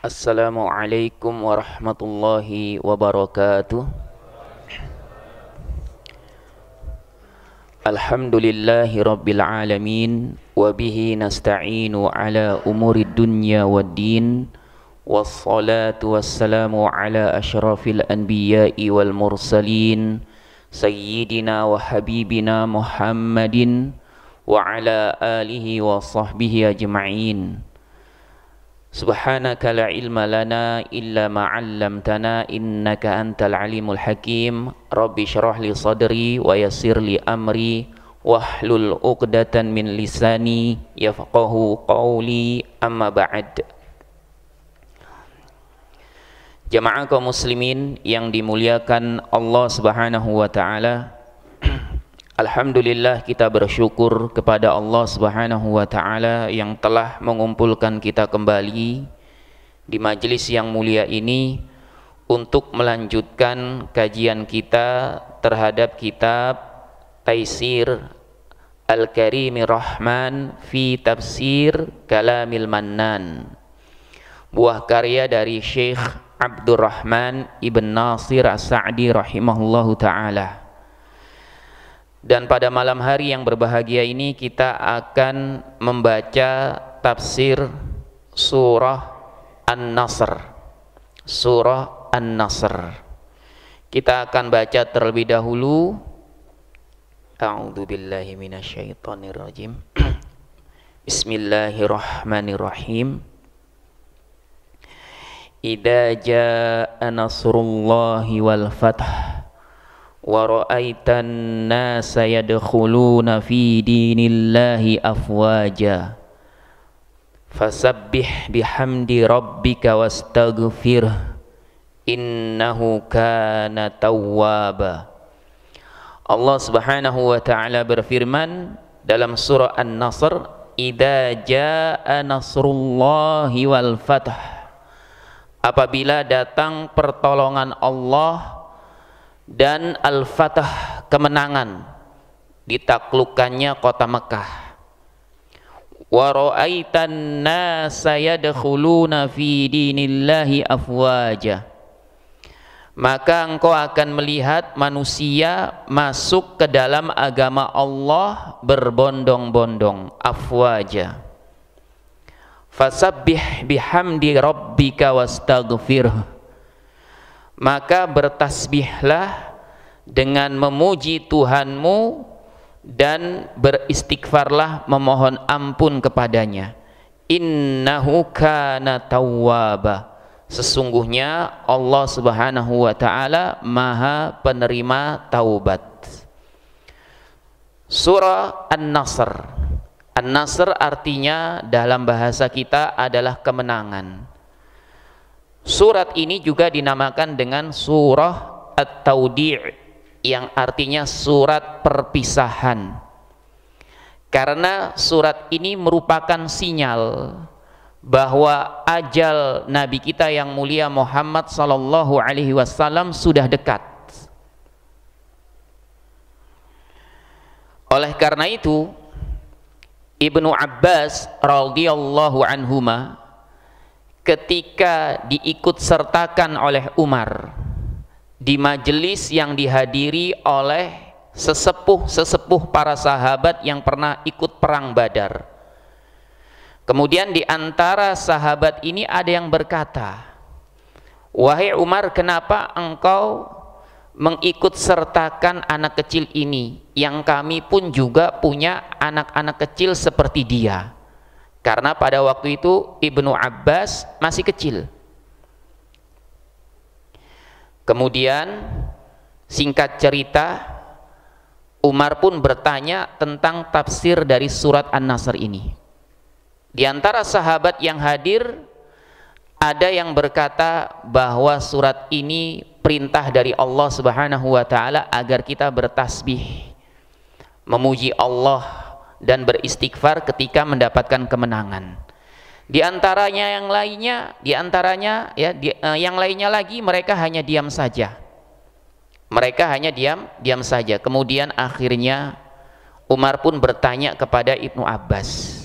Assalamualaikum warahmatullahi wabarakatuh. Alhamdulillahi rabbil alamin. Wabihi nasta'inu ala umurid dunya waddin. Wassalatu wassalamu ala ashrafil anbiya'i wal mursalin, Sayyidina wa habibina Muhammadin wa ala alihi wa sahbihi ajma'in. Subhanaka la ilma lana illa ma 'allamtana innaka antal alimul hakim. Rabbi shrah li sadri wa yassir li amri wahlul 'uqdatan min lisani yafqahu qawli. Amma ba'd. Jamaah kaum muslimin yang dimuliakan Allah Subhanahu wa taala, alhamdulillah kita bersyukur kepada Allah Subhanahu wa taala yang telah mengumpulkan kita kembali di majelis yang mulia ini untuk melanjutkan kajian kita terhadap kitab Taisir Al-Karimir Rahman fi Tafsir Kalamil Mannan, buah karya dari Syekh Abdurrahman Ibn Nasir As-Sa'di rahimahullahu ta'ala. Dan pada malam hari yang berbahagia ini kita akan membaca tafsir surah An-Nasr. Surah An-Nasr. Kita akan baca terlebih dahulu. A'udzubillahi minasyaitonirrajim. Bismillahirrahmanirrahim. Idza jaa nasrullahi wal fath wa ra'aitan nasa yadkhuluna fi dinillahi afwaja fasabbih bihamdi rabbika wastaghfir innahu kana tawwaba. Allah Subhanahu wa taala berfirman dalam surah An-Nasr, idza jaa nasrullahi wal fath, apabila datang pertolongan Allah dan al-fatah, kemenangan, ditaklukkannya kota Mekah. Wa ra'aitan nasa yadkhuluna fi dinillahi afwaja, maka engkau akan melihat manusia masuk ke dalam agama Allah berbondong-bondong, afwaja. Fasabbih bihamdi rabbika wastaghfir, maka bertasbihlah dengan memuji Tuhanmu dan beristighfarlah, memohon ampun kepadanya. Innahu kana tawwaba, sesungguhnya Allah Subhanahu wa taala Maha penerima taubat. Surah An-Nasr. An-Nasr artinya dalam bahasa kita adalah kemenangan. Surat ini juga dinamakan dengan surah At-Tawdi', yang artinya surat perpisahan, karena surat ini merupakan sinyal bahwa ajal Nabi kita yang mulia Muhammad sallallahu alaihi wasallam sudah dekat. Oleh karena itu Ibnu Abbas radhiyallahu anhuma ketika diikut sertakan oleh Umar di majelis yang dihadiri oleh sesepuh-sesepuh para sahabat yang pernah ikut perang Badar, kemudian di antara sahabat ini ada yang berkata, wahai Umar, kenapa engkau mengikut sertakan anak kecil ini, yang kami pun juga punya anak-anak kecil seperti dia? Karena pada waktu itu Ibnu Abbas masih kecil. Kemudian singkat cerita, Umar pun bertanya tentang tafsir dari surat An-Nasr ini. Di antara sahabat yang hadir ada yang berkata bahwa surat ini perintah dari Allah Subhanahu wa taala agar kita bertasbih, memuji Allah dan beristighfar ketika mendapatkan kemenangan. Di antaranya yang lainnya, yang lainnya lagi mereka hanya diam saja. Mereka hanya diam saja. Kemudian akhirnya Umar pun bertanya kepada Ibnu Abbas,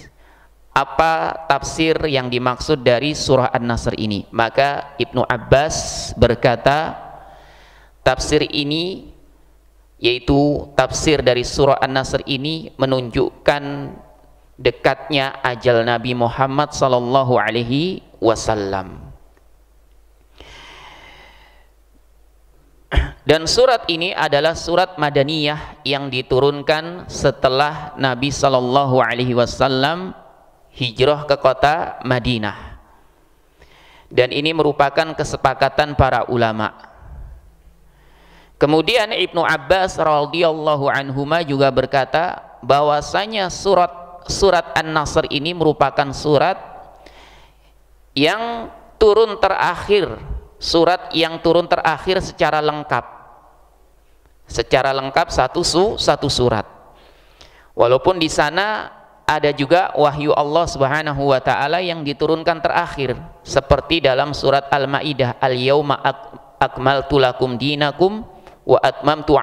apa tafsir yang dimaksud dari surah An-Nasr ini. Maka Ibnu Abbas berkata, tafsir ini, yaitu tafsir dari surah An-Nasr ini, menunjukkan dekatnya ajal Nabi Muhammad sallallahu alaihi wasallam. Dan surat ini adalah surat Madaniyah yang diturunkan setelah Nabi sallallahu alaihi wasallam hijrah ke kota Madinah. Dan ini merupakan kesepakatan para ulama. Kemudian Ibnu Abbas radhiyallahu anhuma juga berkata bahwasanya surat An-Nasr ini merupakan surat yang turun terakhir, surat yang turun terakhir secara lengkap. Secara lengkap satu surat. Walaupun di sana ada juga wahyu Allah Subhanahu wa taala yang diturunkan terakhir, seperti dalam surat Al-Maidah, Al-yauma akmaltu lakum dinakum wa atmamtu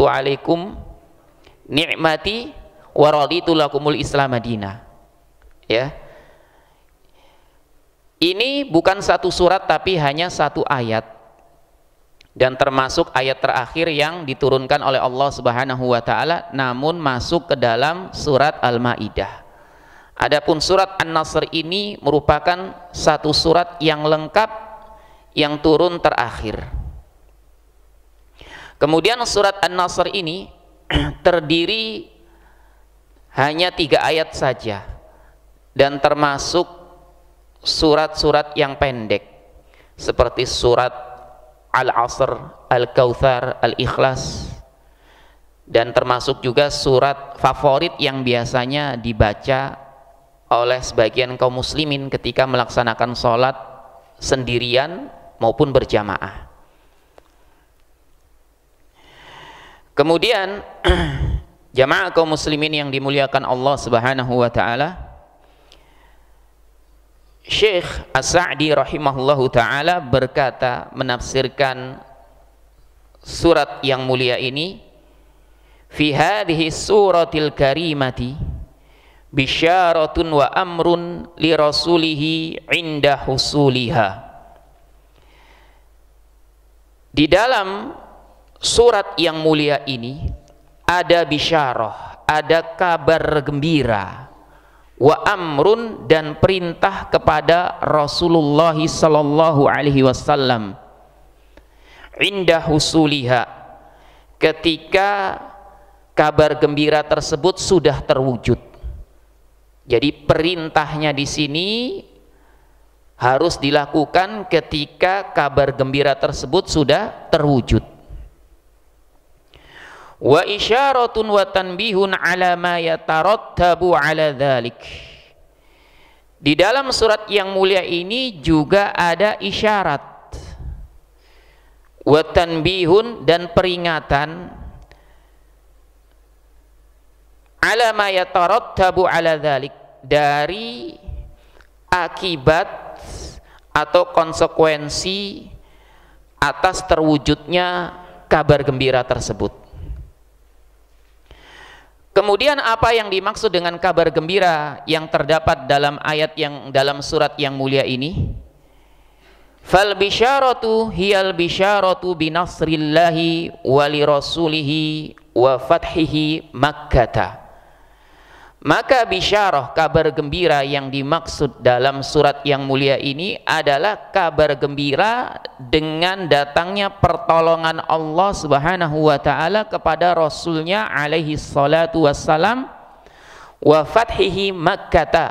alaikum ni'mati wa raditu lakumul Islam madina. Ya. Ini bukan satu surat tapi hanya satu ayat, dan termasuk ayat terakhir yang diturunkan oleh Allah Subhanahu wa taala, namun masuk ke dalam surat Al-Maidah. Adapun surat An-Nasr ini merupakan satu surat yang lengkap yang turun terakhir. Kemudian surat An-Nasr ini terdiri hanya 3 ayat saja, dan termasuk surat-surat yang pendek seperti surat Al-Asr, Al-Kautsar, Al-Ikhlas, dan termasuk juga surat favorit yang biasanya dibaca oleh sebagian kaum muslimin ketika melaksanakan sholat sendirian maupun berjamaah. Kemudian jamaah kaum muslimin yang dimuliakan Allah Subhanahu wa taala, Syekh As-Sa'di rahimahullahu ta'ala berkata menafsirkan surat yang mulia ini, fi hadhihi suratil karimati bisyaratun wa amrun li rasulihi inda husuliha. Di dalam surat yang mulia ini ada bisyarah, ada kabar gembira, wa amrun, dan perintah kepada Rasulullah sallallahu alaihi wasallam inda husuliha, ketika kabar gembira tersebut sudah terwujud. Jadi perintahnya di sini harus dilakukan ketika kabar gembira tersebut sudah terwujud. Wa isyaratun wa tanbihun ala ma yatarattabu ala dhalik. Di dalam surat yang mulia ini juga ada isyarat, wa tanbihun, dan peringatan, ala ma yatarattabu ala dhalik, dari akibat atau konsekuensi atas terwujudnya kabar gembira tersebut. Kemudian apa yang dimaksud dengan kabar gembira yang terdapat dalam ayat yang dalam surat yang mulia ini? Fal bisyaratu hiyal bisyaratu binasrillahi wa li rasulihi wa fathihi Makkah. Maka bisyarah, kabar gembira yang dimaksud dalam surat yang mulia ini adalah kabar gembira dengan datangnya pertolongan Allah Subhanahu wa ta'ala kepada Rasulnya alaihi salatu wassalam, wa fathihi Makkah,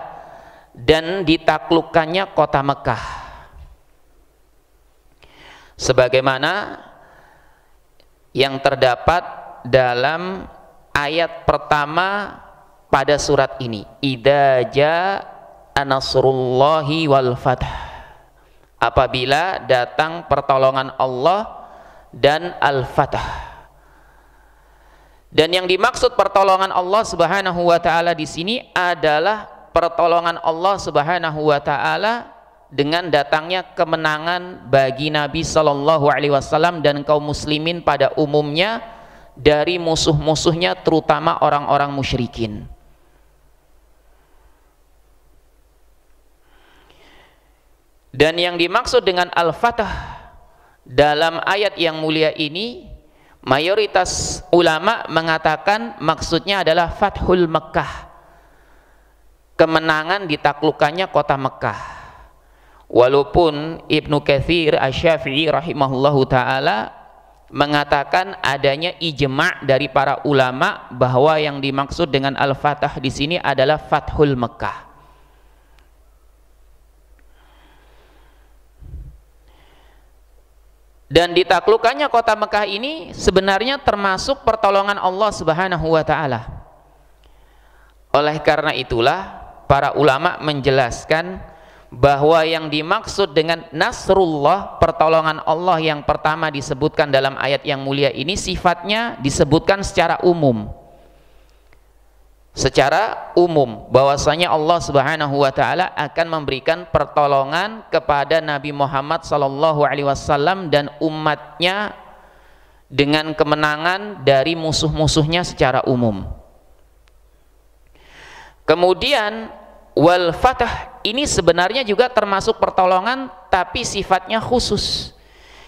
dan ditaklukkannya kota Mekah. Sebagaimana yang terdapat dalam ayat pertama pada surat ini, idza jaa nasrullahi wal fath, apabila datang pertolongan Allah dan al-fath. Dan yang dimaksud pertolongan Allah Subhanahu wa taala di sini adalah pertolongan Allah Subhanahu wa taala dengan datangnya kemenangan bagi Nabi sallallahu alaihi wasallam dan kaum muslimin pada umumnya dari musuh-musuhnya, terutama orang-orang musyrikin. Dan yang dimaksud dengan Al-Fatah dalam ayat yang mulia ini, mayoritas ulama mengatakan maksudnya adalah Fathul Mekkah, kemenangan ditaklukkannya kota Mekkah. Walaupun Ibnu Katsir Asy-Syafi'i rahimahullahu taala mengatakan adanya ijma' dari para ulama bahwa yang dimaksud dengan Al-Fatah di sini adalah Fathul Mekkah. Dan ditaklukkannya kota Mekah ini sebenarnya termasuk pertolongan Allah Subhanahu wa taala. Oleh karena itulah para ulama menjelaskan bahwa yang dimaksud dengan Nasrullah, pertolongan Allah yang pertama disebutkan dalam ayat yang mulia ini, sifatnya disebutkan secara umum. Secara umum bahwasanya Allah Subhanahu wa taala akan memberikan pertolongan kepada Nabi Muhammad sallallahu alaihi wasallam dan umatnya dengan kemenangan dari musuh-musuhnya secara umum. Kemudian wal fatah ini sebenarnya juga termasuk pertolongan tapi sifatnya khusus,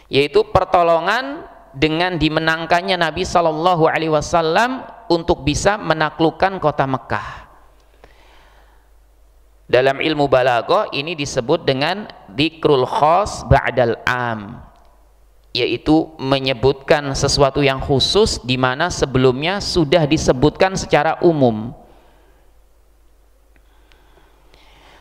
yaitu pertolongan dengan dimenangkannya Nabi sallallahu alaihi wasallam untuk bisa menaklukkan kota Mekah. Dalam ilmu balaghah ini disebut dengan dzikrul khas ba'dal am, yaitu menyebutkan sesuatu yang khusus di mana sebelumnya sudah disebutkan secara umum.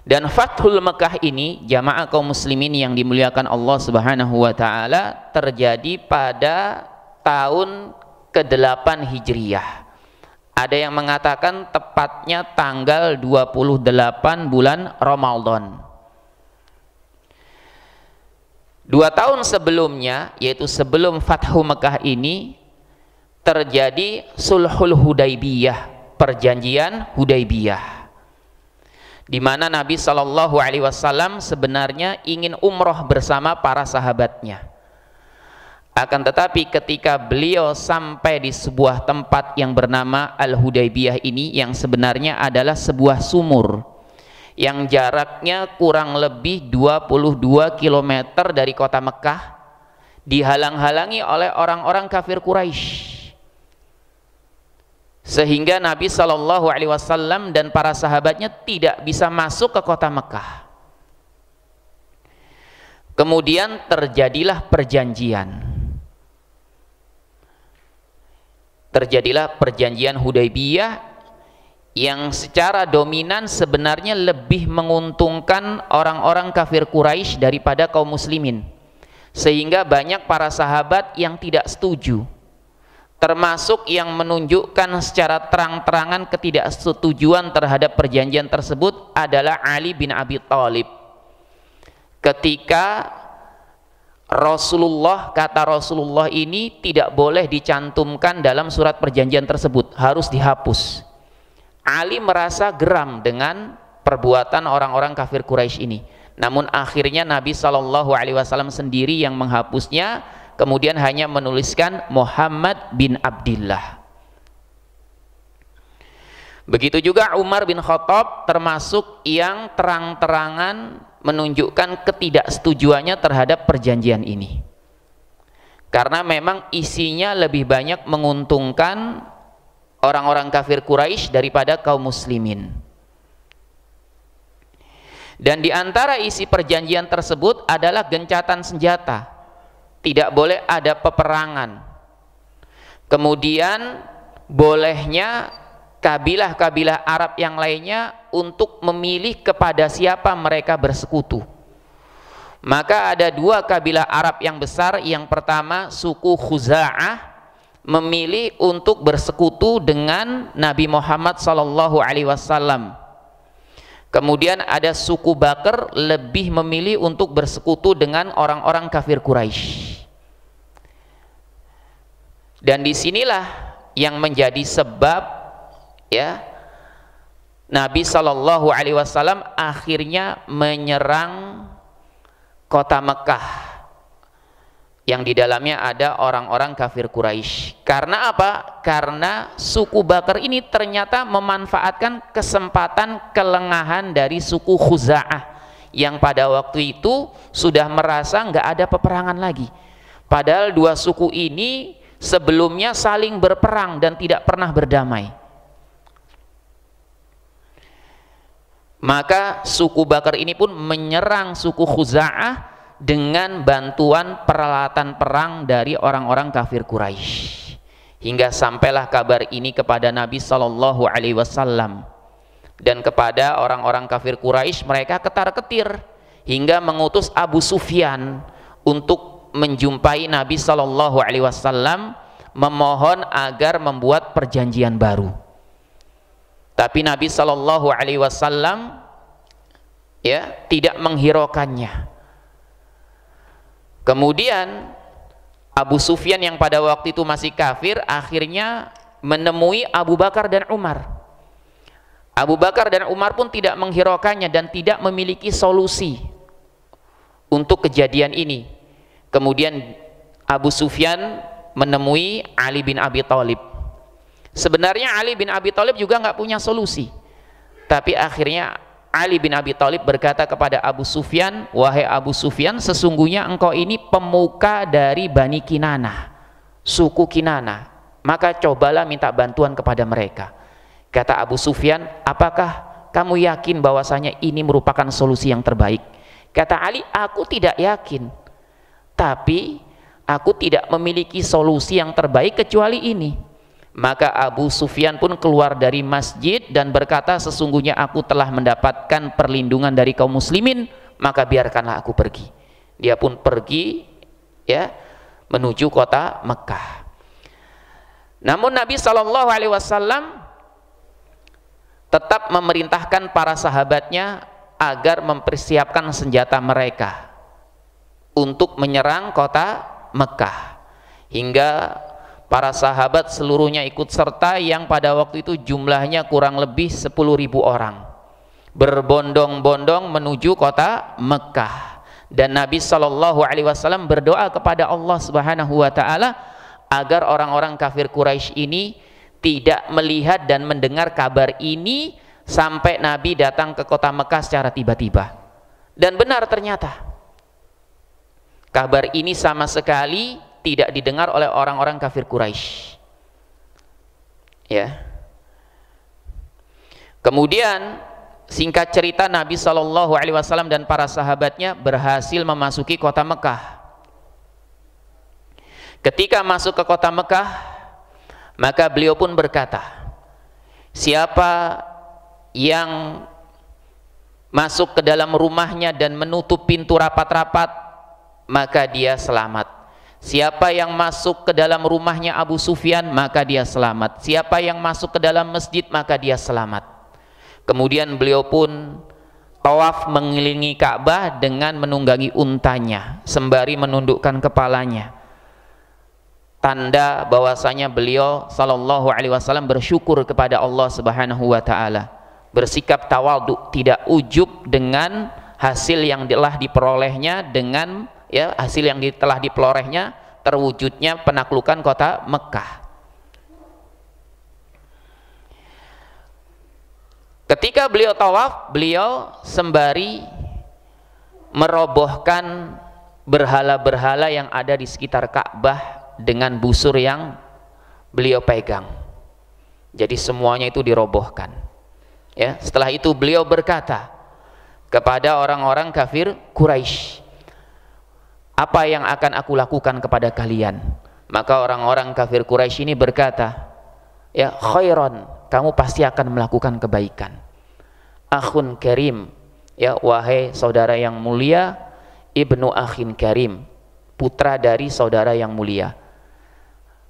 Dan Fathul Mekah ini, jamaah kaum muslimin yang dimuliakan Allah Subhanahu wa taala, terjadi pada tahun ke-8 Hijriyah. Ada yang mengatakan tepatnya tanggal 28 bulan Ramadan. 2 tahun sebelumnya, yaitu sebelum Fathu Mekah ini, terjadi Sulhul Hudaybiyah, perjanjian Hudaybiyah, di mana Nabi Shallallahu Alaihi Wasallam sebenarnya ingin umroh bersama para sahabatnya. Akan tetapi ketika beliau sampai di sebuah tempat yang bernama Al-Hudaybiyah ini, yang sebenarnya adalah sebuah sumur yang jaraknya kurang lebih 22 km dari kota Mekah, dihalang-halangi oleh orang-orang kafir Quraisy, sehingga Nabi Shallallahu Alaihi Wasallam dan para sahabatnya tidak bisa masuk ke kota Mekah. Kemudian terjadilah perjanjian Hudaybiyah yang secara dominan sebenarnya lebih menguntungkan orang-orang kafir Quraisy daripada kaum muslimin, sehingga banyak para sahabat yang tidak setuju, termasuk yang menunjukkan secara terang-terangan ketidaksetujuan terhadap perjanjian tersebut adalah Ali bin Abi Thalib. Ketika kata Rasulullah ini tidak boleh dicantumkan dalam surat perjanjian tersebut, harus dihapus. Ali merasa geram dengan perbuatan orang-orang kafir Quraisy ini. Namun akhirnya Nabi Shallallahu Alaihi Wasallam sendiri yang menghapusnya, kemudian hanya menuliskan Muhammad bin Abdillah. Begitu juga Umar bin Khattab termasuk yang terang-terangan menunjukkan ketidaksetujuannya terhadap perjanjian ini, karena memang isinya lebih banyak menguntungkan orang-orang kafir Quraisy daripada kaum muslimin. Dan di antara isi perjanjian tersebut adalah gencatan senjata, tidak boleh ada peperangan. Kemudian bolehnya kabilah-kabilah Arab yang lainnya untuk memilih kepada siapa mereka bersekutu. Maka ada 2 kabilah Arab yang besar. Yang pertama suku Khuza'ah memilih untuk bersekutu dengan Nabi Muhammad sallallahu alaihi wasallam. Kemudian ada suku Bakr lebih memilih untuk bersekutu dengan orang-orang kafir Quraisy. Dan disinilah yang menjadi sebab Nabi Shallallahu Alaihi Wasallam akhirnya menyerang kota Mekah. yang di dalamnya ada orang-orang kafir Quraisy. Karena apa? Karena suku Bakar ini ternyata memanfaatkan kesempatan kelengahan dari suku Khuza'ah yang pada waktu itu sudah merasa nggak ada peperangan lagi. Padahal dua suku ini sebelumnya saling berperang dan tidak pernah berdamai. Maka suku Bakar ini pun menyerang suku Khuza'ah dengan bantuan peralatan perang dari orang-orang kafir Quraisy. Hingga sampailah kabar ini kepada Nabi Shallallahu Alaihi Wasallam dan kepada orang-orang kafir Quraisy. Mereka ketar-ketir hingga mengutus Abu Sufyan untuk menjumpai Nabi Shallallahu Alaihi Wasallam, memohon agar membuat perjanjian baru. Tapi Nabi Shallallahu Alaihi Wasallam tidak menghiraukannya. Kemudian Abu Sufyan yang pada waktu itu masih kafir akhirnya menemui Abu Bakar dan Umar. Abu Bakar dan Umar pun tidak menghiraukannya dan tidak memiliki solusi untuk kejadian ini. Kemudian Abu Sufyan menemui Ali bin Abi Thalib. Sebenarnya Ali bin Abi Thalib juga nggak punya solusi, tapi akhirnya Ali bin Abi Thalib berkata kepada Abu Sufyan, wahai Abu Sufyan, sesungguhnya engkau ini pemuka dari Bani Kinanah, suku Kinanah, maka cobalah minta bantuan kepada mereka. Kata Abu Sufyan, apakah kamu yakin bahwasanya ini merupakan solusi yang terbaik? Kata Ali, aku tidak yakin, tapi aku tidak memiliki solusi yang terbaik kecuali ini. Maka Abu Sufyan pun keluar dari masjid dan berkata, sesungguhnya aku telah mendapatkan perlindungan dari kaum muslimin, maka biarkanlah aku pergi. Dia pun pergi menuju kota Mekah. Namun Nabi Shallallahu Alaihi Wasallam tetap memerintahkan para sahabatnya agar mempersiapkan senjata mereka untuk menyerang kota Mekah, hingga para sahabat seluruhnya ikut serta yang pada waktu itu jumlahnya kurang lebih 10.000 orang, berbondong-bondong menuju kota Mekah. Dan Nabi Shallallahu Alaihi Wasallam berdoa kepada Allah Subhanahu Wa Taala agar orang-orang kafir Quraisy ini tidak melihat dan mendengar kabar ini sampai Nabi datang ke kota Mekah secara tiba-tiba. Dan benar ternyata kabar ini sama sekali tidak didengar oleh orang-orang kafir Quraisy. Kemudian singkat cerita, Nabi Shallallahu Alaihi Wasallam dan para sahabatnya berhasil memasuki kota Mekah. Ketika masuk ke kota Mekah, maka beliau pun berkata, siapa yang masuk ke dalam rumahnya dan menutup pintu rapat-rapat, maka dia selamat. Siapa yang masuk ke dalam rumahnya Abu Sufyan, maka dia selamat. Siapa yang masuk ke dalam masjid, maka dia selamat. Kemudian beliau pun tawaf mengelilingi Ka'bah dengan menunggangi untanya sembari menundukkan kepalanya, tanda bahwasanya beliau Shallallahu Alaihi Wasallam bersyukur kepada Allah Subhanahu Wa Taala, bersikap tawadhu, tidak ujub dengan hasil yang telah diperolehnya, dengan hasil yang telah diperolehnya terwujudnya penaklukan kota Mekah. Ketika beliau tawaf, beliau sembari merobohkan berhala-berhala yang ada di sekitar Ka'bah dengan busur yang beliau pegang. Jadi semuanya itu dirobohkan. Setelah itu beliau berkata kepada orang-orang kafir Quraisy, apa yang akan aku lakukan kepada kalian? Maka orang-orang kafir Quraisy ini berkata, khairan, kamu pasti akan melakukan kebaikan. Akhun karim, wahai saudara yang mulia, ibnu akhin karim, putra dari saudara yang mulia.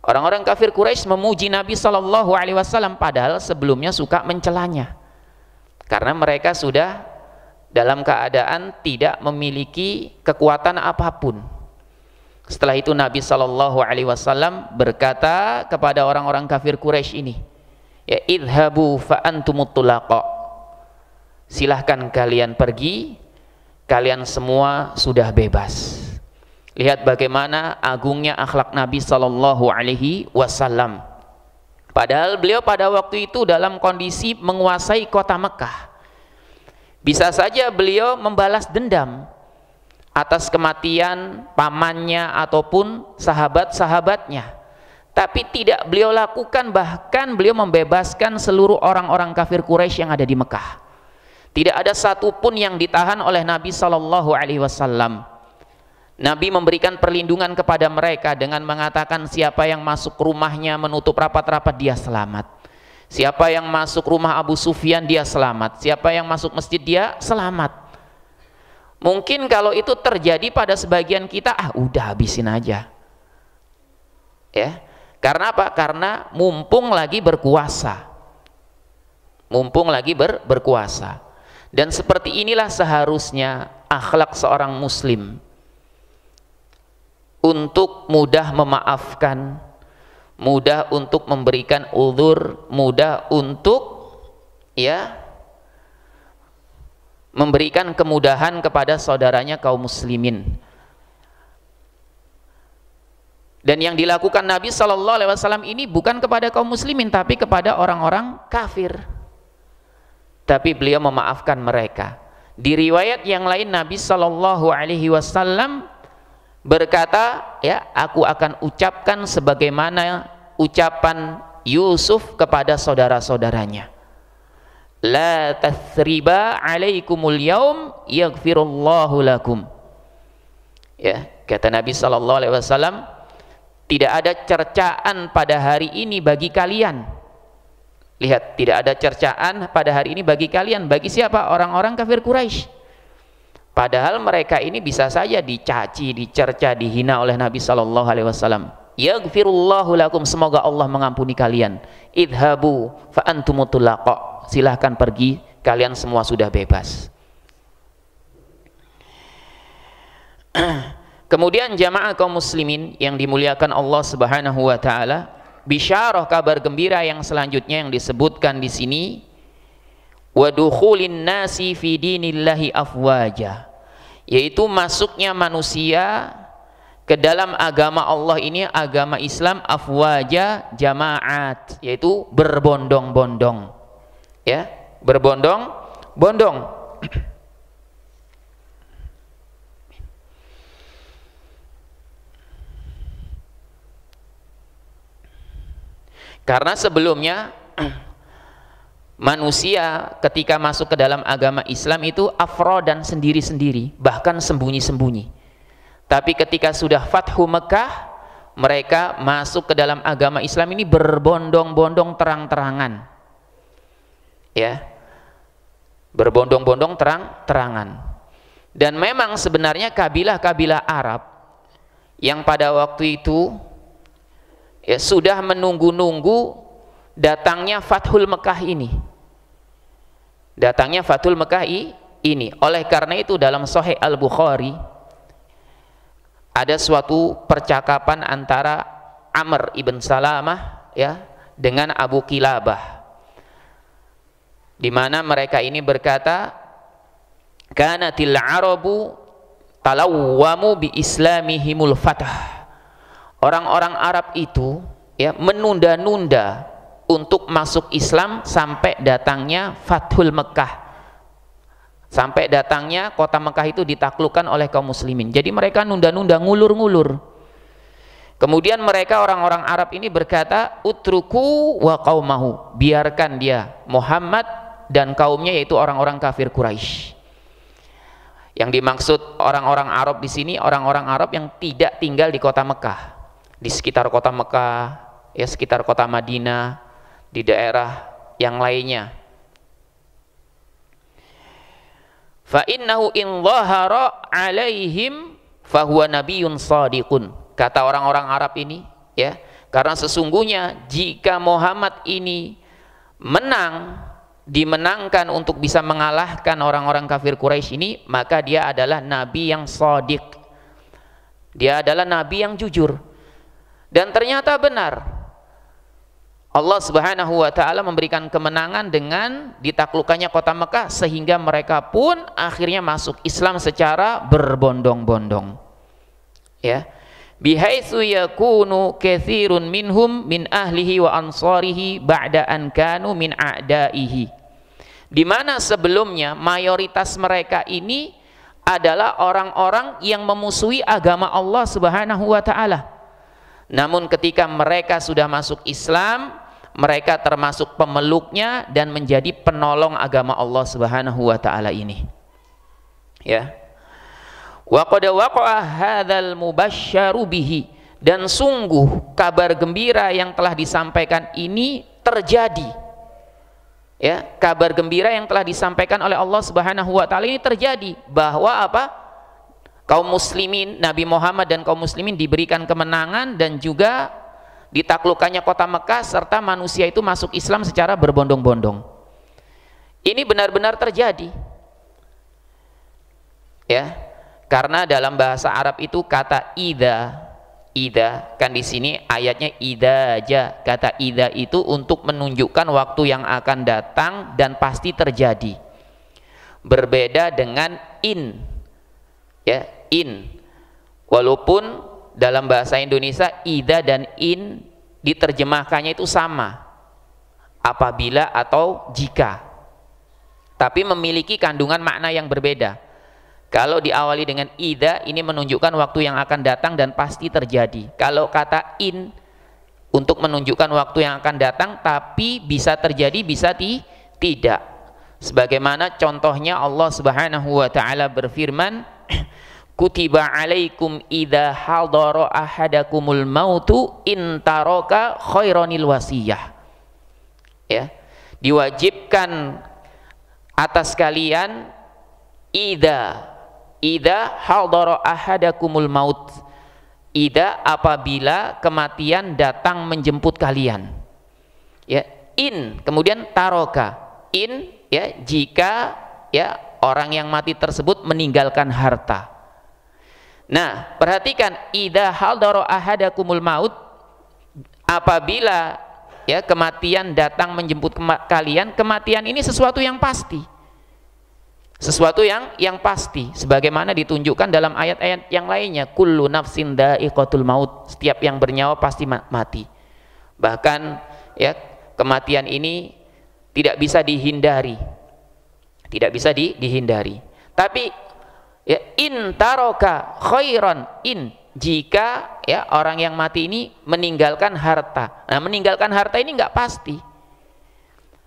Orang-orang kafir Quraisy memuji Nabi Shallallahu Alaihi Wasallam, padahal sebelumnya suka mencelanya, karena mereka sudah dalam keadaan tidak memiliki kekuatan apapun. Setelah itu Nabi Shallallahu Alaihi Wasallam berkata kepada orang-orang kafir Quraisy ini, idhabu fa antumut tulaqa, silahkan kalian pergi, kalian semua sudah bebas. Lihat bagaimana agungnya akhlak Nabi Sallallahu Alaihi Wasallam. Padahal beliau pada waktu itu dalam kondisi menguasai kota Mekah. Bisa saja beliau membalas dendam atas kematian pamannya ataupun sahabat-sahabatnya. Tapi tidak beliau lakukan, bahkan beliau membebaskan seluruh orang-orang kafir Quraisy yang ada di Mekah. Tidak ada satupun yang ditahan oleh Nabi Sallallahu Alaihi Wasallam. Nabi memberikan perlindungan kepada mereka dengan mengatakan siapa yang masuk rumahnya menutup rapat-rapat dia selamat. Siapa yang masuk rumah Abu Sufyan dia selamat. Siapa yang masuk masjid dia selamat. Mungkin kalau itu terjadi pada sebagian kita, udah habisin aja. Ya. Karena apa? Karena mumpung lagi berkuasa. Mumpung lagi berkuasa. Dan seperti inilah seharusnya akhlak seorang muslim. Untuk mudah memaafkan, mudah untuk memberikan uzur, mudah untuk memberikan kemudahan kepada saudaranya kaum muslimin. Dan yang dilakukan Nabi Sallallahu Alaihi Wasallam ini bukan kepada kaum muslimin, tapi kepada orang-orang kafir. Tapi beliau memaafkan mereka. Di riwayat yang lain Nabi Sallallahu Alaihi Wasallam berkata, aku akan ucapkan sebagaimana ucapan Yusuf kepada saudara-saudaranya. La tathriba alaikumul yaum yaghfirullahu lakum. Ya, kata Nabi Sallallahu Alaihi Wasallam, tidak ada cercaan pada hari ini bagi kalian. Lihat, tidak ada cercaan pada hari ini bagi kalian. Bagi siapa? Orang-orang kafir Quraisy. Padahal mereka ini bisa saja dicaci, dicerca, dihina oleh Nabi Sallallahu Alaihi Wasallam. Yaghfirullahu lakum, semoga Allah mengampuni kalian. Idhabu fa antumut tulaqa, silahkan pergi, kalian semua sudah bebas. Kemudian jamaah kaum muslimin yang dimuliakan Allah Subhanahu wa taala, bisyarah kabar gembira yang selanjutnya yang disebutkan di sini, wa dukhulin nasi fi dinillahi afwaja, yaitu masuknya manusia ke dalam agama Allah ini, agama Islam, afwaja jamaat, yaitu berbondong-bondong. Ya, berbondong-bondong. Karena sebelumnya manusia ketika masuk ke dalam agama Islam itu afrodan, sendiri-sendiri, bahkan sembunyi-sembunyi. Tapi ketika sudah Fathu Mekah, mereka masuk ke dalam agama Islam ini berbondong-bondong, terang-terangan. Ya, berbondong-bondong, terang-terangan. Dan memang sebenarnya kabilah-kabilah Arab yang pada waktu itu sudah menunggu-nunggu datangnya Fathul Mekah ini. Datangnya Fathul Mekah ini. Oleh karena itu dalam Sahih Al-Bukhari ada suatu percakapan antara Amr ibn Salamah dengan Abu Kilabah, di mana mereka ini berkata, kanatil arabu talawwamu bi islamihimul fatah. Orang-orang Arab itu menunda-nunda untuk masuk Islam sampai datangnya Fathul Mekah, sampai datangnya kota Mekah itu ditaklukkan oleh kaum muslimin. Jadi mereka nunda-nunda, ngulur-ngulur. Kemudian mereka orang-orang Arab ini berkata, utruku wa qaumahu, biarkan dia Muhammad dan kaumnya, yaitu orang-orang kafir Quraisy. Yang dimaksud orang-orang Arab di sini orang-orang Arab yang tidak tinggal di kota Mekah, di sekitar kota Mekah, sekitar kota Madinah, di daerah yang lainnya. Fa innahu in dhahara alaihim fahuwa nabiyyun shadiqun. Kata orang-orang Arab ini, karena sesungguhnya jika Muhammad ini dimenangkan untuk bisa mengalahkan orang-orang kafir Quraisy ini, maka dia adalah nabi yang shadiq. Dia adalah nabi yang jujur. Dan ternyata benar, Allah Subhanahu wa taala memberikan kemenangan dengan ditaklukkannya kota Mekah, sehingga mereka pun akhirnya masuk Islam secara berbondong-bondong. Ya, bihaitsu yakunu katsirun minhum min ahlihi wa ansarihi ba'da an kanu min a'daihi, di mana sebelumnya mayoritas mereka ini adalah orang-orang yang memusuhi agama Allah Subhanahu wa taala. Namun ketika mereka sudah masuk Islam, mereka termasuk pemeluknya dan menjadi penolong agama Allah Subhanahu wa taala ini. Ya. Wa qad waqa'a hadzal mubasysyaru bihi, dan sungguh kabar gembira yang telah disampaikan ini terjadi. Ya, kabar gembira yang telah disampaikan oleh Allah Subhanahu wa taala ini terjadi, bahwa apa? Kaum muslimin, Nabi Muhammad dan kaum muslimin diberikan kemenangan dan juga ditaklukkannya kota Mekah serta manusia itu masuk Islam secara berbondong-bondong. Ini benar-benar terjadi. Ya. Karena dalam bahasa Arab itu kata idza kan di sini ayatnya idza ja. Kata idza itu untuk menunjukkan waktu yang akan datang dan pasti terjadi. Berbeda dengan in. Ya, in. Walaupun dalam bahasa Indonesia idza dan in diterjemahkannya itu sama. Apabila atau jika. Tapi memiliki kandungan makna yang berbeda. Kalau diawali dengan idza, ini menunjukkan waktu yang akan datang dan pasti terjadi. Kalau kata in, untuk menunjukkan waktu yang akan datang tapi bisa terjadi, bisa tidak. Sebagaimana contohnya Allah Subhanahu wa taala berfirman, kutiba alaikum idza hadara ahadakumul mautu in taraka khairanil wasiyah. Ya, diwajibkan atas kalian idza hadara ahadakumul maut, idza apabila kematian datang menjemput kalian. Ya, in kemudian taroka, in ya jika ya orang yang mati tersebut meninggalkan harta. Nah, perhatikan idza hadara ahadakumul maut, apabila ya kematian datang menjemput kalian. Kematian ini sesuatu yang pasti, sesuatu yang pasti, sebagaimana ditunjukkan dalam ayat-ayat yang lainnya, kullu nafsin dha'iqatul maut, setiap yang bernyawa pasti mati. Bahkan ya kematian ini tidak bisa dihindari, dihindari. Tapi ya in taroka khairan, in jika ya orang yang mati ini meninggalkan harta. Nah, meninggalkan harta ini nggak pasti.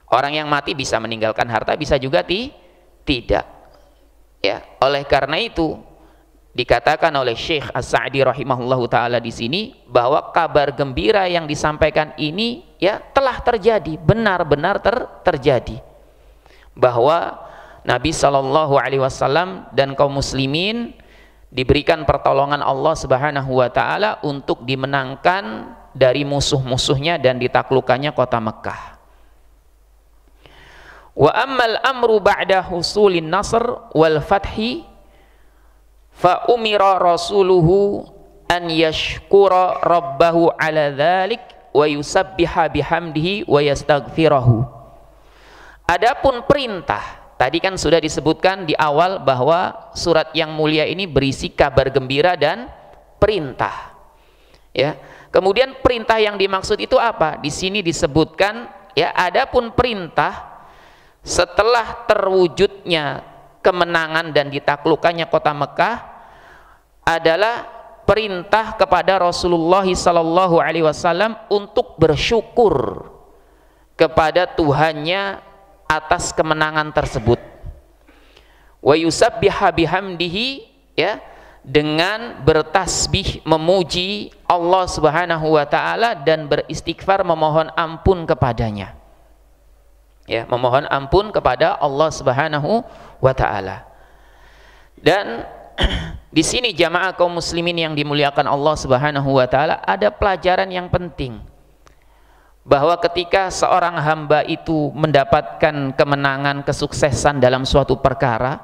Orang yang mati bisa meninggalkan harta, bisa juga tidak. Ya, oleh karena itu dikatakan oleh Syekh As-Sa'di rahimahullahu taala di sini bahwa kabar gembira yang disampaikan ini ya telah terjadi, benar-benar terjadi. Bahwa Nabi Shallallahu alaihi wasallam dan kaum muslimin diberikan pertolongan Allah Subhanahu wa taala untuk dimenangkan dari musuh-musuhnya dan ditaklukkannya kota Mekah. Wa ammal amru ba'da husulin nasr wal fathi fa umira rasuluhu an yashkura rabbahu ala dhalik wa yusabbiha bihamdihi wa yastaghfirahu. Adapun perintah, tadi kan sudah disebutkan di awal bahwa surat yang mulia ini berisi kabar gembira dan perintah. Ya. Kemudian perintah yang dimaksud itu apa? Di sini disebutkan ya, adapun perintah setelah terwujudnya kemenangan dan ditaklukkannya kota Mekah adalah perintah kepada Rasulullah sallallahu alaihi wasallam untuk bersyukur kepada Tuhannya atas kemenangan tersebut. Wa yusabbiha bihamdihi, ya, dengan bertasbih memuji Allah Subhanahu wa taala dan beristighfar memohon ampun kepadanya. Ya, memohon ampun kepada Allah Subhanahu wa taala. Dan di sini jamaah kaum muslimin yang dimuliakan Allah Subhanahu wa taala, ada pelajaran yang penting, bahwa ketika seorang hamba itu mendapatkan kemenangan, kesuksesan dalam suatu perkara,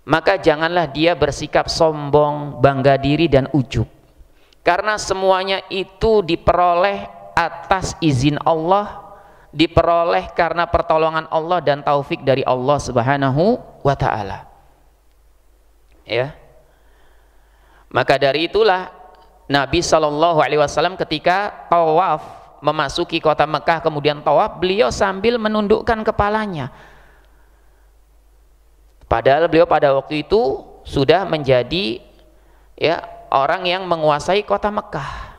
maka janganlah dia bersikap sombong, bangga diri dan ujub, karena semuanya itu diperoleh atas izin Allah, diperoleh karena pertolongan Allah dan taufik dari Allah Subhanahu wa taala. Ya. Maka dari itulah Nabi Shallallahu Alaihi Wasallam ketika tawaf memasuki kota Mekah kemudian tawaf, beliau sambil menundukkan kepalanya. Padahal beliau pada waktu itu sudah menjadi ya orang yang menguasai kota Mekah.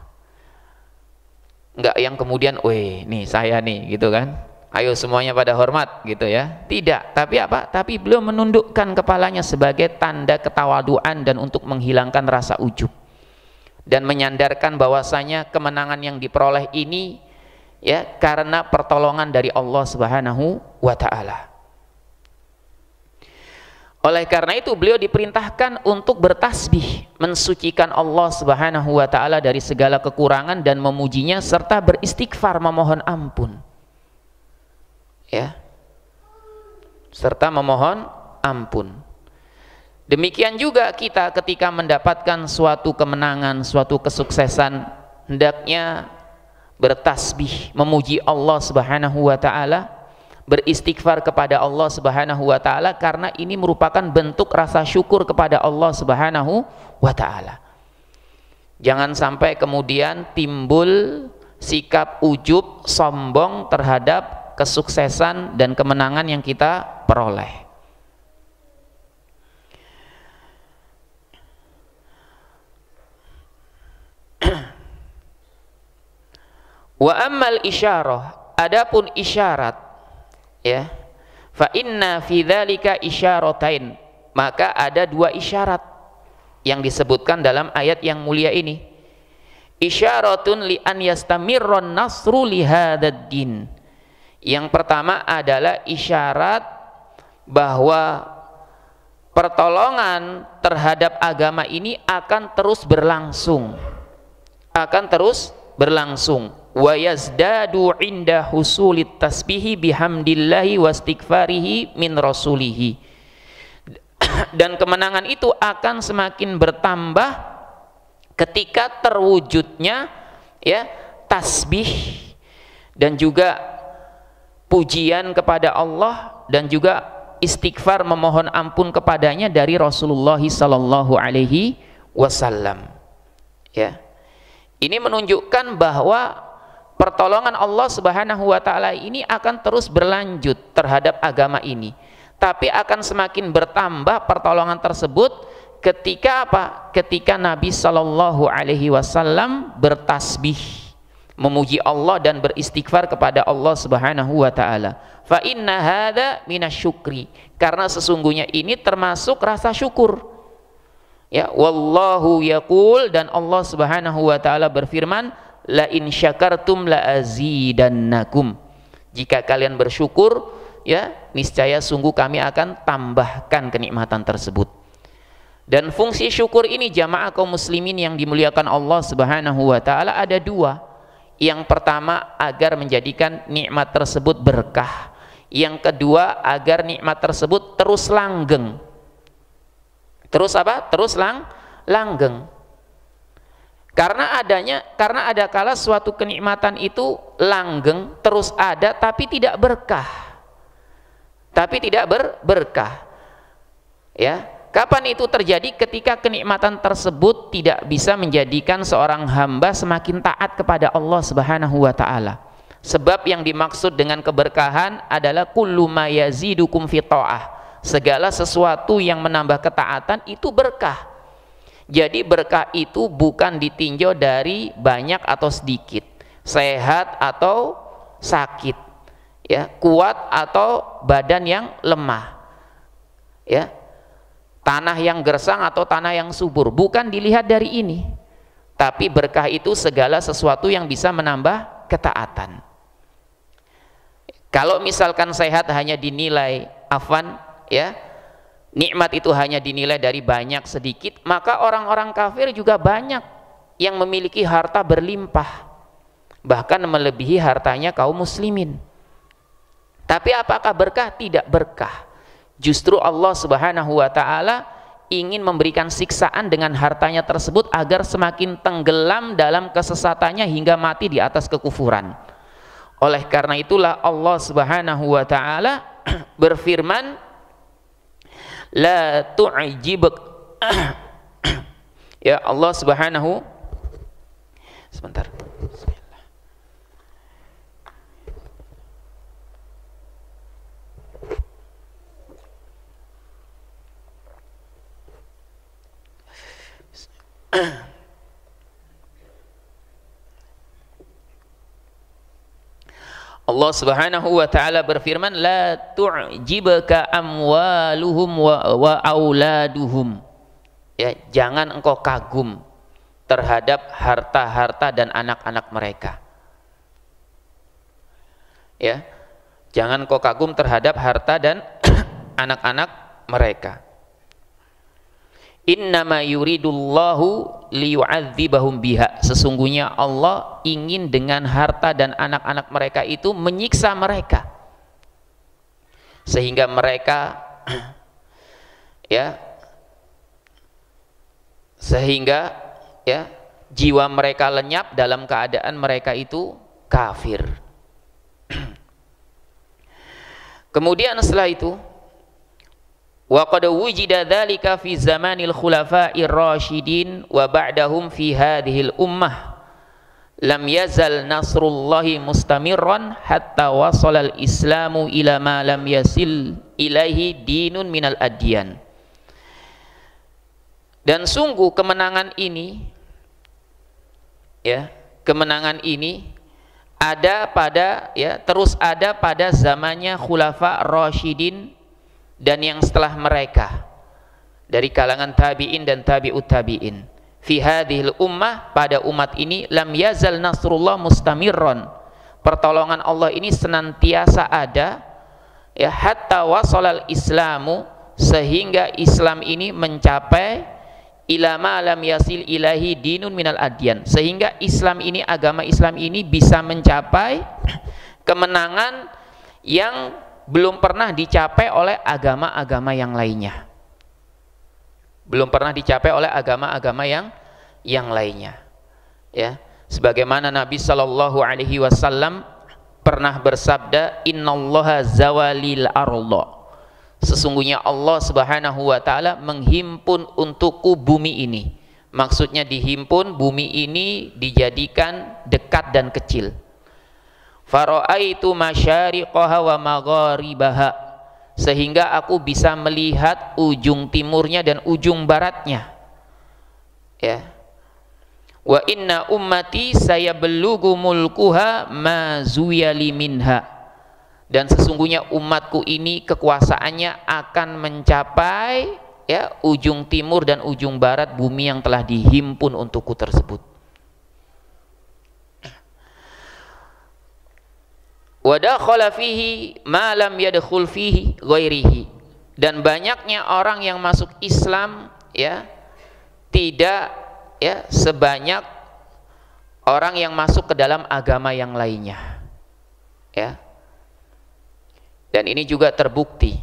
Enggak yang kemudian, weh nih saya nih gitu kan, ayo semuanya pada hormat gitu ya. Tidak, tapi apa? Tapi beliau menundukkan kepalanya sebagai tanda ketawaduan dan untuk menghilangkan rasa ujub dan menyandarkan bahwasanya kemenangan yang diperoleh ini ya karena pertolongan dari Allah Subhanahu wa taala. Oleh karena itu beliau diperintahkan untuk bertasbih, mensucikan Allah Subhanahu wa taala dari segala kekurangan dan memujinya serta beristighfar, memohon ampun. Ya. Serta memohon ampun. Demikian juga kita ketika mendapatkan suatu kemenangan, suatu kesuksesan, hendaknya bertasbih, memuji Allah Subhanahu wa taala, beristighfar kepada Allah Subhanahu wa taala karena ini merupakan bentuk rasa syukur kepada Allah Subhanahu wa taala. Jangan sampai kemudian timbul sikap ujub, sombong terhadap kesuksesan dan kemenangan yang kita peroleh. Wa ammal isyarah, adapun isyarat ya, fa inna fi dzalika isyaratain, maka ada dua isyarat yang disebutkan dalam ayat yang mulia ini. Isyaratun li an yastamirron nasru li hadzal din. Yang pertama adalah isyarat bahwa pertolongan terhadap agama ini akan terus berlangsung, akan terus berlangsung. Wa yazdadu inda husulit tasbihi bihamdillahi wastighfarihi min rasulihi. Dan kemenangan itu akan semakin bertambah ketika terwujudnya ya tasbih dan juga pujian kepada Allah dan juga istighfar, memohon ampun kepadanya dari Rasulullah sallallahu alaihi wasallam. Ya. Ini menunjukkan bahwa pertolongan Allah Subhanahu wa taala ini akan terus berlanjut terhadap agama ini, tapi akan semakin bertambah pertolongan tersebut ketika apa? Ketika Nabi Shallallahu Alaihi Wasallam bertasbih, memuji Allah dan beristighfar kepada Allah Subhanahu wa taala. Fa inna hadza minasyukri, karena sesungguhnya ini termasuk rasa syukur. Ya, wallahu yaqul, dan Allah Subhanahu wa taala berfirman, la in syakartum la azidannakum. Jika kalian bersyukur, ya, niscaya sungguh kami akan tambahkan kenikmatan tersebut. Dan fungsi syukur ini jamaah kaum muslimin yang dimuliakan Allah Subhanahu wa taala ada dua. Yang pertama agar menjadikan nikmat tersebut berkah. Yang kedua agar nikmat tersebut terus langgeng. Terus apa? Terus langgeng. Karena ada kala suatu kenikmatan itu langgeng, terus ada tapi tidak berkah. Tapi tidak berkah. Ya, kapan itu terjadi? Ketika kenikmatan tersebut tidak bisa menjadikan seorang hamba semakin taat kepada Allah Subhanahu wa taala. Sebab yang dimaksud dengan keberkahan adalah kullu ma yazidukum fi ta'ah. Segala sesuatu yang menambah ketaatan itu berkah. Jadi berkah itu bukan ditinjau dari banyak atau sedikit, sehat atau sakit, ya, kuat atau badan yang lemah, ya, tanah yang gersang atau tanah yang subur, bukan dilihat dari ini. Tapi berkah itu segala sesuatu yang bisa menambah ketaatan. Kalau misalkan sehat hanya dinilai afwan, ya, nikmat itu hanya dinilai dari banyak sedikit, maka orang-orang kafir juga banyak yang memiliki harta berlimpah, bahkan melebihi hartanya kaum muslimin. Tapi apakah berkah? Tidak berkah. Justru Allah Subhanahu wa taala ingin memberikan siksaan dengan hartanya tersebut agar semakin tenggelam dalam kesesatannya hingga mati di atas kekufuran. Oleh karena itulah Allah Subhanahu wa taala berfirman, la tu'jibuk Ya, Allah Subhanahu, sebentar. Allah Subhanahu wa taala berfirman, la tu'jibaka amwaluhum wa auladuhum. Ya, jangan engkau kagum terhadap harta-harta dan anak-anak mereka. Ya, jangan engkau kagum terhadap harta dan anak-anak mereka. Innama yuridullahu liyu'adzibahum biha. Sesungguhnya Allah ingin dengan harta dan anak-anak mereka itu menyiksa mereka, sehingga mereka ya, sehingga ya, jiwa mereka lenyap dalam keadaan mereka itu kafir. Kemudian setelah itu, wa qad wujida dzalika fi zamanil khulafa'ir rasyidin wa ba'dahum fi hadhil ummah lam yazal nasrullahi mustamirran hatta wasala al-islamu ila ma lam yasil ilaihi dinun minal adyan. Dan sungguh kemenangan ini, ya, kemenangan ini ada pada, ya, terus ada pada zamannya khulafa rasyidin dan yang setelah mereka dari kalangan tabi'in dan tabi'ut tabi'in. Fi hadhil ummah, pada umat ini, lam yazal nasrullah mustamirron, pertolongan Allah ini senantiasa ada, ya, hatta wasalal islamu, sehingga Islam ini mencapai ila ma lam yasil ilahi dinun minal adyan, sehingga Islam ini, agama Islam ini bisa mencapai kemenangan yang belum pernah dicapai oleh agama-agama yang lainnya. Belum pernah dicapai oleh agama-agama yang lainnya. Ya, sebagaimana Nabi Shallallahu Alaihi Wasallam pernah bersabda, Innallaha zawalil arda. Sesungguhnya Allah Subhanahu Wa Taala menghimpun untukku bumi ini. Maksudnya dihimpun, bumi ini dijadikan dekat dan kecil. Fara'aitu masyariqaha wa magharibaha, sehingga aku bisa melihat ujung timurnya dan ujung baratnya. Ya. Wa inna ummati sayablugu mulkuha ma zuyali minha. Dan sesungguhnya umatku ini kekuasaannya akan mencapai, ya, ujung timur dan ujung barat bumi yang telah dihimpun untukku tersebut. Wa dakhala fihi ma lam yadkhul fihi ghairihi. Dan banyaknya orang yang masuk Islam, ya, tidak, ya, sebanyak orang yang masuk ke dalam agama yang lainnya. Ya. Dan ini juga terbukti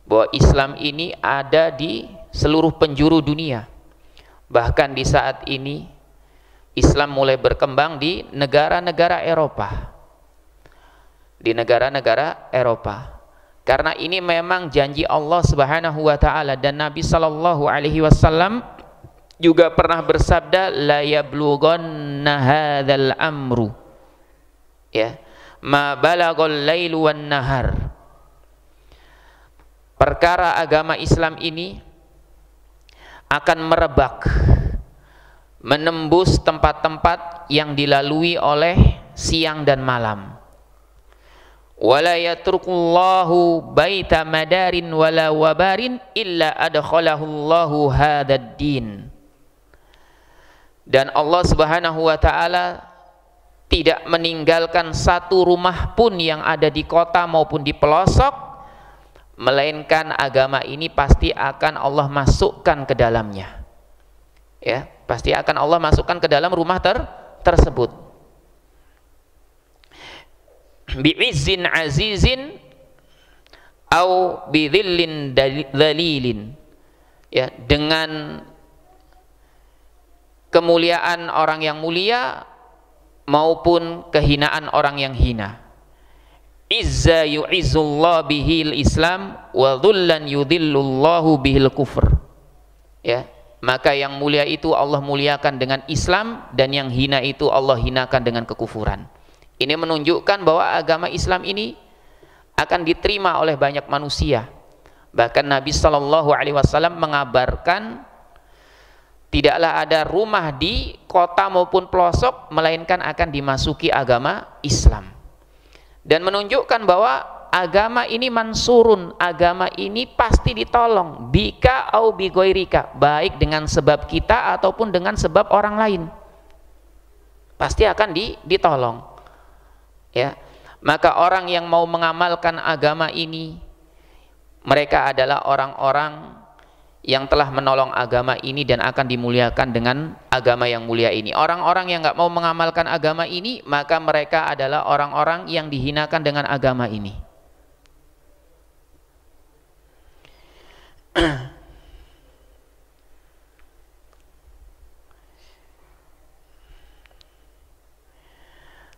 bahwa Islam ini ada di seluruh penjuru dunia. Bahkan di saat ini Islam mulai berkembang di negara-negara Eropa. Di negara-negara Eropa, karena ini memang janji Allah Subhanahu Wa Taala, dan Nabi Sallallahu Alaihi Wasallam juga pernah bersabda, la yablughanna hadzal amru, ya, ma balaghal lailu wan nahar. Perkara agama Islam ini akan merebak, menembus tempat-tempat yang dilalui oleh siang dan malam. Wala yatrukullahu baita madarin wala wabarin illa adkhalahullahu hadzal din. Dan Allah Subhanahu Wa Taala tidak meninggalkan satu rumah pun yang ada di kota maupun di pelosok, melainkan agama ini pasti akan Allah masukkan ke dalamnya. Ya, pasti akan Allah masukkan ke dalam rumah tersebut. Bi'izzin azizin au bidhillin dhalilin, ya, dengan kemuliaan orang yang mulia maupun kehinaan orang yang hina. Izza yu'izzullah bihil islam wa dhullan yudhillullahu bihil kufr. Ya, maka yang mulia itu Allah muliakan dengan Islam, dan yang hina itu Allah hinakan dengan kekufuran. Ini menunjukkan bahwa agama Islam ini akan diterima oleh banyak manusia. Bahkan Nabi SAW mengabarkan tidaklah ada rumah di kota maupun pelosok melainkan akan dimasuki agama Islam, dan menunjukkan bahwa agama ini mansurun, agama ini pasti ditolong, bika au bigoirika, baik dengan sebab kita ataupun dengan sebab orang lain, pasti akan ditolong. Ya, maka orang yang mau mengamalkan agama ini, mereka adalah orang-orang yang telah menolong agama ini dan akan dimuliakan dengan agama yang mulia ini. Orang-orang yang nggak mau mengamalkan agama ini, maka mereka adalah orang-orang yang dihinakan dengan agama ini.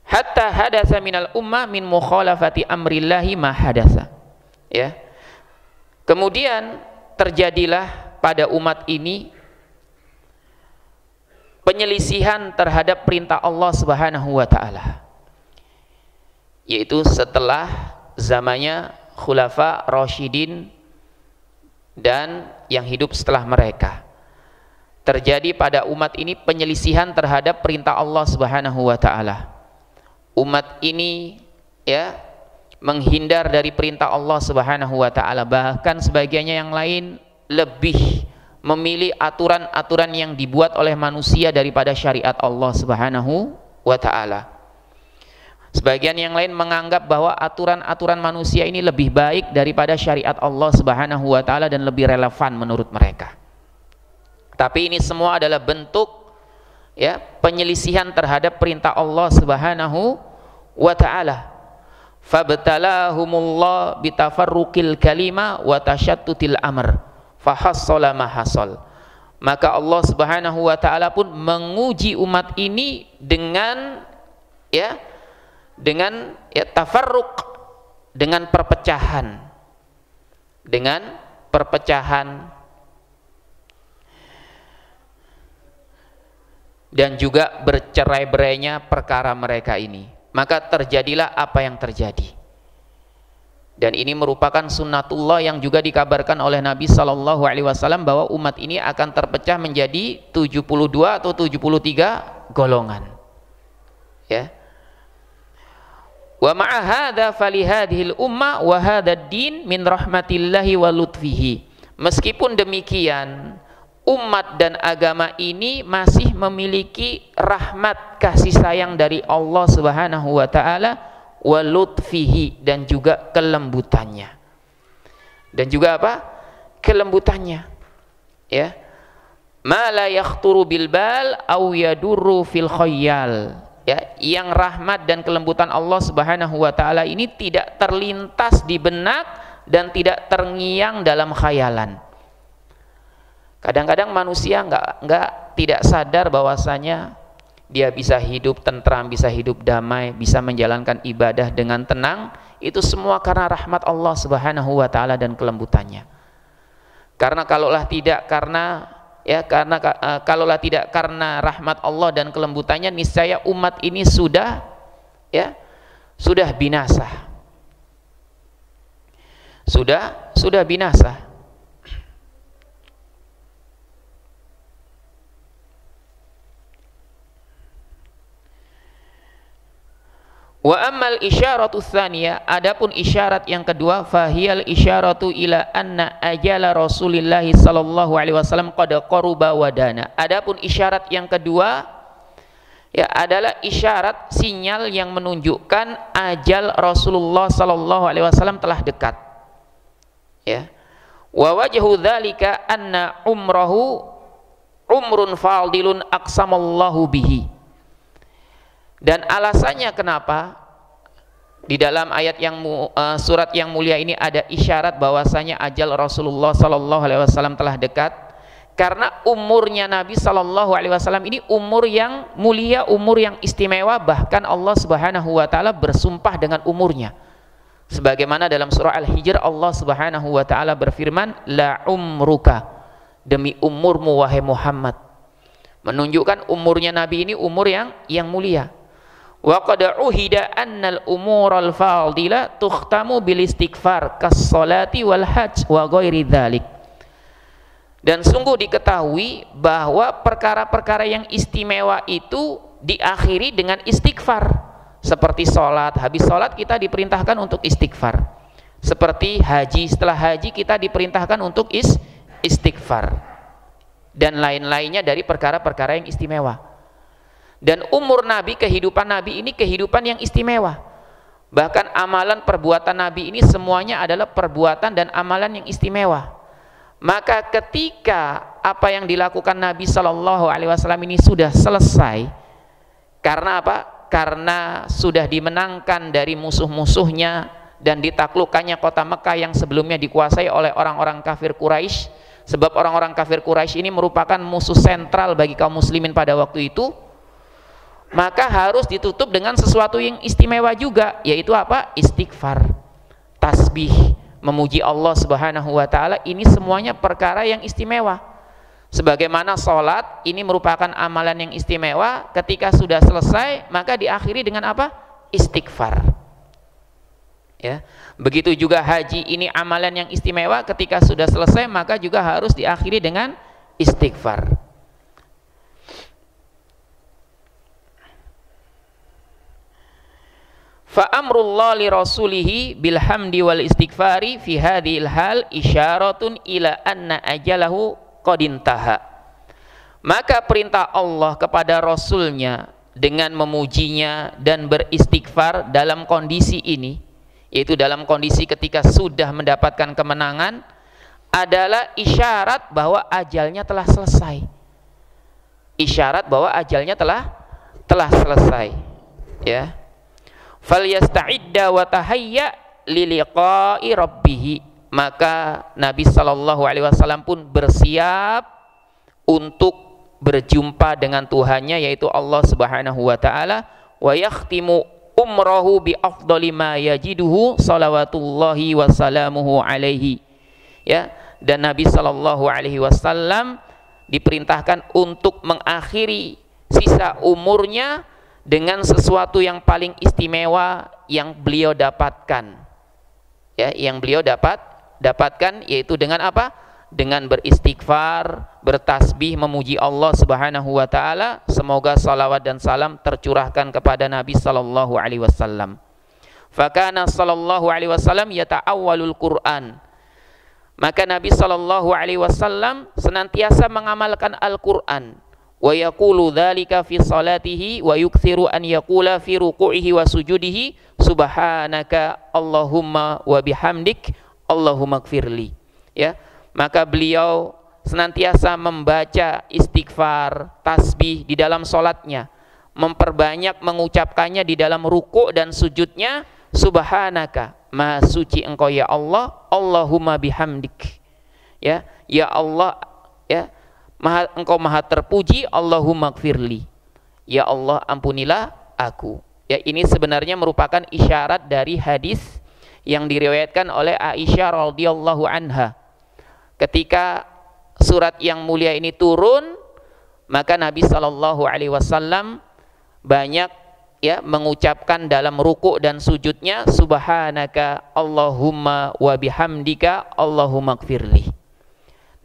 Hatta hadasa minal ummah min mukhalafati amrillahi ma hadasa. Ya. Kemudian terjadilah pada umat ini penyelisihan terhadap perintah Allah Subhanahu wa taala. Yaitu setelah zamannya khulafa rasyidin dan yang hidup setelah mereka, terjadi pada umat ini penyelisihan terhadap perintah Allah Subhanahu wa taala. Umat ini ya menghindar dari perintah Allah Subhanahu wa taala, bahkan sebagiannya yang lain lebih memilih aturan-aturan yang dibuat oleh manusia daripada syariat Allah Subhanahu wa taala. Sebagian yang lain menganggap bahwa aturan-aturan manusia ini lebih baik daripada syariat Allah Subhanahu wa taala dan lebih relevan menurut mereka. Tapi ini semua adalah bentuk ya penyelisihan terhadap perintah Allah Subhanahu wa taala. Fabtalahumullah bitafarruqil kalima wa tashattutil amr fahassala ma hasal. Maka Allah Subhanahu wa taala pun menguji umat ini dengan tafarruq, dengan perpecahan, dan juga bercerai-berainya perkara mereka ini. Maka terjadilah apa yang terjadi, dan ini merupakan sunnatullah yang juga dikabarkan oleh Nabi SAW bahwa umat ini akan terpecah menjadi 72 atau 73 golongan. Ya. Wa ma'a hadza falihadhil ummah wa hadzal din min rahmatillahi wa lutfihi. Meskipun demikian, umat dan agama ini masih memiliki rahmat kasih sayang dari Allah Subhanahu wa taala wa lutfihi, dan juga kelembutannya. Dan juga apa? Kelembutannya. Ya. Ma la yakhturu bil bal aw yadurru fil khayyal. Ya, yang rahmat dan kelembutan Allah Subhanahu wa taala ini tidak terlintas di benak dan tidak terngiang dalam khayalan. Kadang-kadang manusia tidak sadar bahwasanya dia bisa hidup tentram, bisa hidup damai, bisa menjalankan ibadah dengan tenang, itu semua karena rahmat Allah Subhanahu wa taala dan kelembutannya. Karena kalaulah tidak karena rahmat Allah dan kelembutannya, niscaya umat ini sudah binasa. Sudah binasa. Wa ammal isyaratu tsaniyah, adapun isyarat yang kedua, fahiyal isyaratu ila anna ajala Rasulillah sallallahu alaihi wasallam qad qaruba wa dana. Adapun isyarat yang kedua ya adalah isyarat sinyal yang menunjukkan ajal Rasulullah sallallahu alaihi wasallam telah dekat. Ya. Wa wajhu dzalika anna umrahu umrun fadilun aqsamallahu bihi. Dan alasannya kenapa di dalam ayat yang surat yang mulia ini ada isyarat bahwasanya ajal Rasulullah sallallahu alaihi wasallam telah dekat, karena umurnya Nabi sallallahu alaihi wasallam ini umur yang mulia, umur yang istimewa, bahkan Allah Subhanahu wa taala bersumpah dengan umurnya. Sebagaimana dalam surah Al-Hijr Allah Subhanahu wa taala berfirman, la umruka demi umurmu wahai Muhammad. Menunjukkan umurnya Nabi ini umur yang mulia. Wa qad uhida annal umural fadila tukhtamu bil istighfar kas salati wal hajj wa ghairi dzalik. Dan sungguh diketahui bahwa perkara-perkara yang istimewa itu diakhiri dengan istighfar. Seperti sholat, habis sholat kita diperintahkan untuk istighfar. Seperti haji, setelah haji kita diperintahkan untuk istighfar. Dan lain-lainnya dari perkara-perkara yang istimewa. Dan umur Nabi, kehidupan Nabi ini kehidupan yang istimewa. Bahkan amalan perbuatan Nabi ini semuanya adalah perbuatan dan amalan yang istimewa. Maka ketika apa yang dilakukan Nabi Shallallahu Alaihi Wasallam ini sudah selesai, karena apa? Karena sudah dimenangkan dari musuh-musuhnya dan ditaklukkannya kota Mekah yang sebelumnya dikuasai oleh orang-orang kafir Quraisy. Sebab orang-orang kafir Quraisy ini merupakan musuh sentral bagi kaum muslimin pada waktu itu. Maka harus ditutup dengan sesuatu yang istimewa juga, yaitu apa? Istighfar, tasbih, memuji Allah Subhanahu wa taala. Ini semuanya perkara yang istimewa. Sebagaimana sholat ini merupakan amalan yang istimewa, ketika sudah selesai maka diakhiri dengan apa? Istighfar. Ya. Begitu juga haji ini amalan yang istimewa, ketika sudah selesai maka juga harus diakhiri dengan istighfar. Fa amrullah li rasulihi bil hamdi wal istighfari fi hadhil hal isyaratun ila anna ajalahu qad intaha. Maka perintah Allah kepada Rasulnya dengan memujinya dan beristighfar dalam kondisi ini, yaitu dalam kondisi ketika sudah mendapatkan kemenangan, adalah isyarat bahwa ajalnya telah selesai. Isyarat bahwa ajalnya telah selesai. Ya. Falyasta'idda wa tahayya liliqa'i rabbih. Maka Nabi Shallallahu Alaihi Wasallam pun bersiap untuk berjumpa dengan Tuhannya, yaitu Allah Subhanahu wa taala. Wa yakhtimu umrahu bi afdali ma yajiduhu salawatullahi wa salamuhu alaihi. Ya, dan Nabi Shallallahu Alaihi Wasallam diperintahkan untuk mengakhiri sisa umurnya dengan sesuatu yang paling istimewa yang beliau dapatkan, ya, yang beliau dapatkan, yaitu dengan apa? Dengan beristighfar, bertasbih, memuji Allah Subhanahu wa taala. Semoga salawat dan salam tercurahkan kepada Nabi sallallahu alaihi wasallam. Fakana sallallahu alaihi wasallam yata'awwalul Qur'an. Maka Nabi sallallahu alaihi wasallam senantiasa mengamalkan Al-Qur'an. Wa yaqulu dzalika fi salatihi wa yukthiru an yaqula fi ruku'ihi wa sujudihi subhanaka Allahumma wa bihamdik Allahumma ighfirli. Ya, maka beliau senantiasa membaca istighfar, tasbih di dalam salatnya, memperbanyak mengucapkannya di dalam ruku' dan sujudnya. Subhanaka, maha suci engkau ya Allah, Allahumma bihamdik. Ya, ya Allah, ya, engkau maha terpuji, Allahumma gfirli, ya Allah ampunilah aku. Ya, ini sebenarnya merupakan isyarat dari hadis yang diriwayatkan oleh Aisyah radhiyallahu anha. Ketika surat yang mulia ini turun, maka Nabi sallallahu alaihi wasallam banyak, ya, mengucapkan dalam ruku' dan sujudnya subhanaka Allahumma wa bihamdika Allahumma gfirli.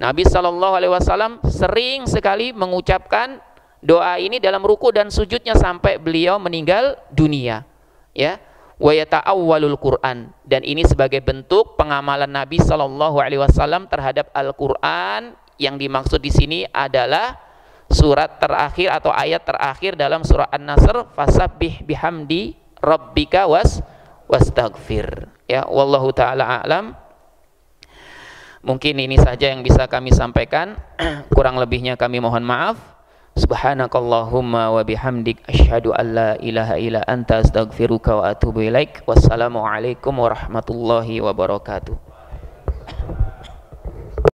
Nabi Shallallahu Alaihi Wasallam sering sekali mengucapkan doa ini dalam ruku dan sujudnya sampai beliau meninggal dunia. Ya, wa yata'awwalul Quran, dan ini sebagai bentuk pengamalan Nabi Shallallahu Alaihi Wasallam terhadap Al-Quran. Yang dimaksud di sini adalah surat terakhir atau ayat terakhir dalam surah An-Nasr, fasabbih bihamdi rabbika wastaghfir. Ya, wallahu taala a'lam. Mungkin ini saja yang bisa kami sampaikan. Kurang lebihnya kami mohon maaf. Subhanakallahumma wa bihamdik asyhadu an la ilaha illa anta astaghfiruka wa atubu ilaik. Wassalamualaikum warahmatullahi wabarakatuh.